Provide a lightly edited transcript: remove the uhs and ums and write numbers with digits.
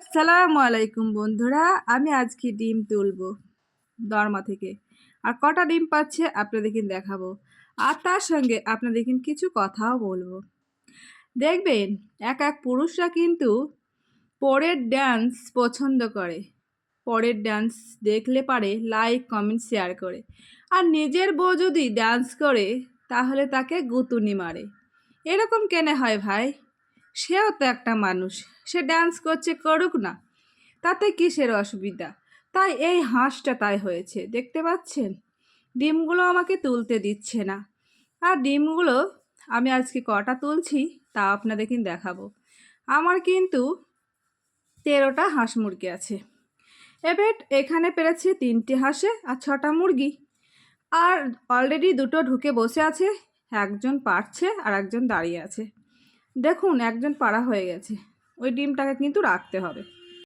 আসসালামু আলাইকুম বন্ধুরা, আমি আজকে ডিম তুলবো দরমা থেকে। আর কটা ডিম পাচ্ছে আপনাদেরকে দেখাবো, আর তার সঙ্গে আপনাদেরকে কিছু কথাও বলবো। দেখবেন এক এক পুরুষরা কিন্তু পরের ডান্স পছন্দ করে, পরের ডান্স দেখলে পারে লাইক কমেন্ট শেয়ার করে। আর নিজের বউ যদি ডান্স করে তাহলে তাকে গুতুনি মারে। এরকম কেন হয় ভাই? সেও তো একটা মানুষ, সে ডান্স করছে, করুক না, তাতে কিসের অসুবিধা? তাই এই হাঁসটা তাই হয়েছে, দেখতে পাচ্ছেন ডিমগুলো আমাকে তুলতে দিচ্ছে না। আর ডিমগুলো আমি আজকে কটা তুলছি তা আপনাদেরকে দেখাবো। আমার কিন্তু 13টা হাঁস মুরগি আছে। এবার এখানে পেরেছি 3টে হাঁসে আর 6টা মুরগি। আর অলরেডি দুটো ঢুকে বসে আছে, একজন পারছে আর একজন দাঁড়িয়ে আছে। দেখুন একজন পাড়া হয়ে গেছে, ওই ডিমটাকে কিন্তু রাখতে হবে।